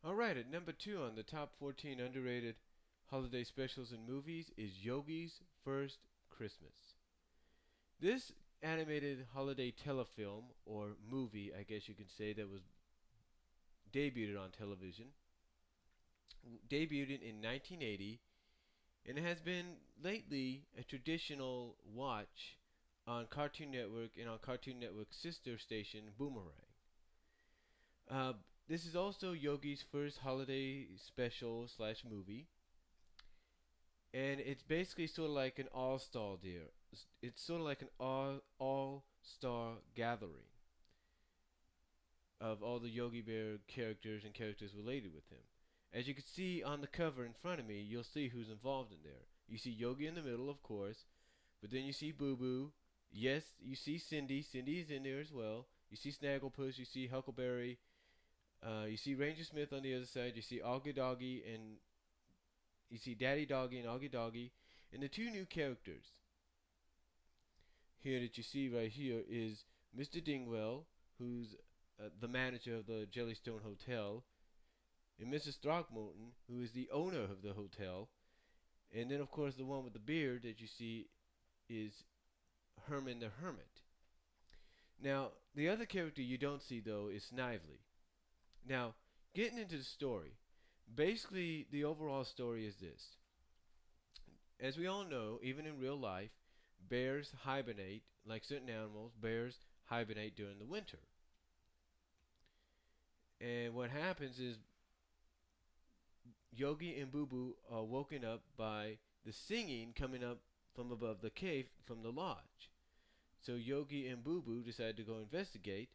Alright, at number 2 on the top 14 underrated holiday specials and movies is Yogi's First Christmas. This animated holiday telefilm, or movie, I guess you could say, that was debuted on television, debuted in 1980, and it has been lately a traditional watch on Cartoon Network and on Cartoon Network's sister station, Boomerang. Uh, this is also Yogi's first holiday special slash movie, and it's basically sort of like an all-star deal. It's sort of like an all-star gathering of all the Yogi Bear characters and characters related with him. As you can see on the cover in front of me, you'll see who's involved in there. You see Yogi in the middle, of course, but then you see Boo Boo. Yes, you see Cindy. Cindy is in there as well. You see Snagglepuss. You see Huckleberry. You see Ranger Smith on the other side. You see Augie Doggy and you see Daddy Doggy and Augie Doggy. And the two new characters here that you see right here is Mr. Dingwell, who's the manager of the Jellystone Hotel, and Mrs. Throckmorton, who is the owner of the hotel. And then, of course, the one with the beard that you see is Herman the Hermit. Now, the other character you don't see, though, is Snively. Now, getting into the story, basically, the overall story is this. As we all know, even in real life, bears hibernate, like certain animals, bears hibernate during the winter. And what happens is Yogi and Boo Boo are woken up by the singing coming up from above the cave from the lodge. So Yogi and Boo Boo decide to go investigate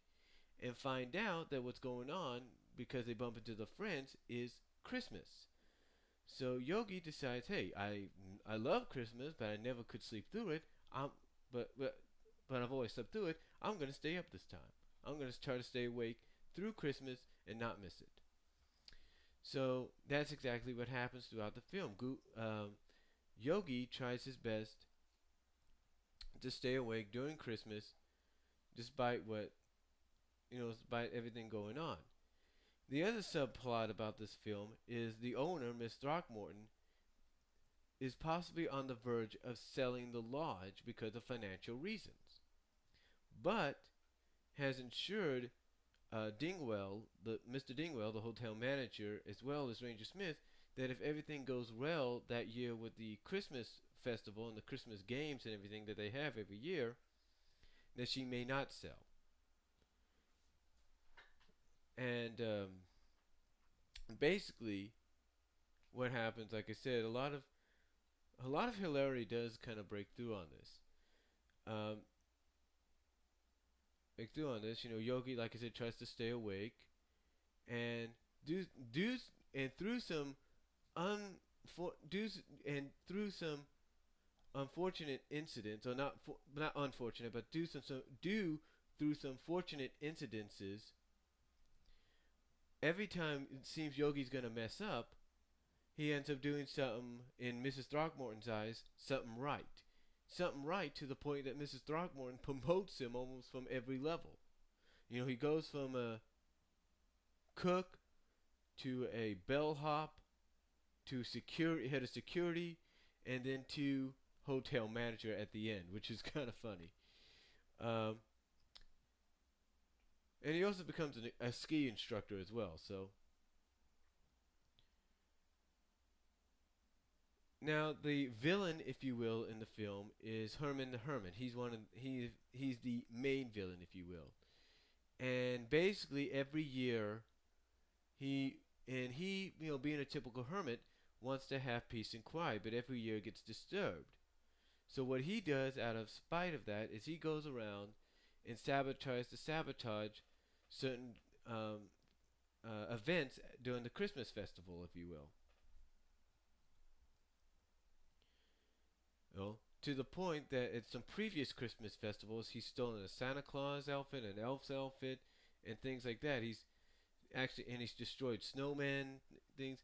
and find out that what's going on, because they bump into the friends, is Christmas. So Yogi decides, hey, I love Christmas, but I never could sleep through it. I'm but but but I've always slept through it. I'm gonna stay up this time. I'm gonna try to stay awake through Christmas and not miss it. So that's exactly what happens throughout the film. Yogi tries his best to stay awake during Christmas, despite despite everything going on. The other subplot about this film is the owner, Miss Throckmorton, is possibly on the verge of selling the lodge because of financial reasons, but has insured Dingwell, the Mr. Dingwell, the hotel manager, as well as Ranger Smith, that if everything goes well that year with the Christmas festival and the Christmas games and everything that they have every year, that she may not sell. And basically, what happens, like I said, a lot of hilarity does kind of break through on this. Um, Break through on this. Yogi, like I said, tries to stay awake, and do do and through some unfor do and through some unfortunate incidents, or not unfortunate, but do through some fortunate incidences. Every time it seems Yogi's gonna mess up, he ends up doing something in Mrs. Throckmorton's eyes, something right. Something right to the point that Mrs. Throckmorton promotes him almost from every level. He goes from a cook to a bellhop to security head of security, and then to hotel manager at the end, which is kind of funny. Um, and he also becomes a ski instructor as well. So now the villain, if you will, in the film is Herman the Hermit. He's the main villain, if you will. And basically every year he being a typical hermit, wants to have peace and quiet, but every year gets disturbed. So what he does out of spite of that is he goes around and sabotage certain events during the Christmas festival, if you will. To the point that at some previous Christmas festivals, he's stolen a Santa Claus outfit, an elf's outfit, and things like that. He's destroyed snowmen things.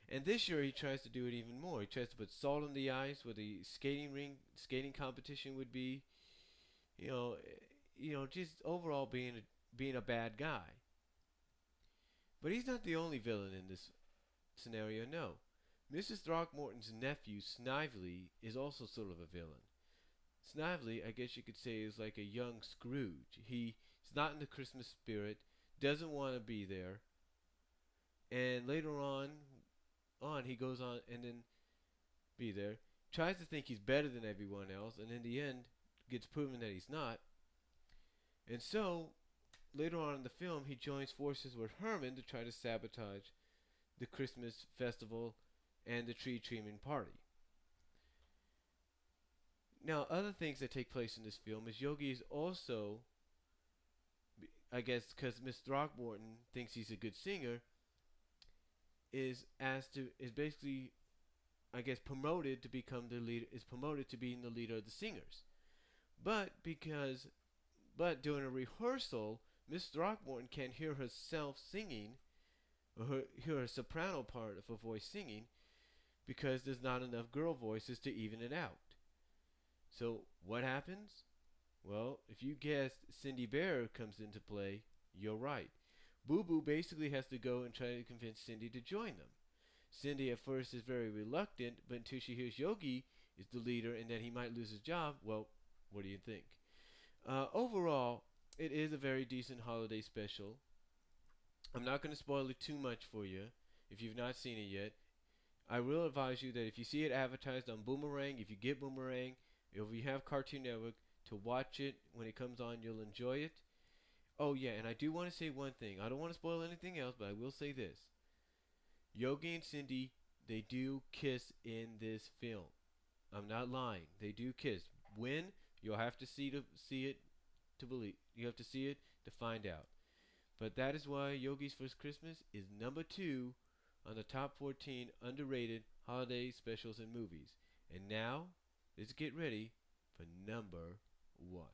And this year he tries to do it even more. He tries to put salt on the ice where the skating competition would be. You know, just overall being a bad guy. But he's not the only villain in this scenario, no. Mrs. Throckmorton's nephew, Snively, is also sort of a villain. Snively, I guess you could say, is like a young Scrooge. He's not in the Christmas spirit, doesn't want to be there, and later on he goes on and then be there, tries to think he's better than everyone else, and in the end gets proven that he's not. And so later on in the film, he joins forces with Herman to try to sabotage the Christmas festival and the tree trimming party. Now, other things that take place in this film is Yogi is also, I guess, because Miss Throckmorton thinks he's a good singer, is basically, I guess, promoted to become the leader. Is promoted to being the leader of the singers, but during a rehearsal, Miss Throckmorton can't hear herself singing, or hear her soprano part of her voice singing, because there's not enough girl voices to even it out. So what happens? Well, if you guessed Cindy Bear comes into play, you're right. Boo Boo basically has to go and try to convince Cindy to join them. Cindy at first is very reluctant, but until she hears Yogi is the leader and that he might lose his job, well, what do you think? Overall, it is a very decent holiday special. I'm not going to spoil it too much for you if you've not seen it yet. I will advise you that if you see it advertised on Boomerang, if you get Boomerang, if you have Cartoon Network, to watch it when it comes on, you'll enjoy it. Oh yeah, and I do want to say one thing. I don't want to spoil anything else, but I will say this. Yogi and Cindy, they do kiss in this film. I'm not lying. They do kiss. When? You'll have to see it to believe. You have to see it to find out. But that is why Yogi's First Christmas is number 2 on the top 14 underrated holiday specials and movies. And now, let's get ready for number 1.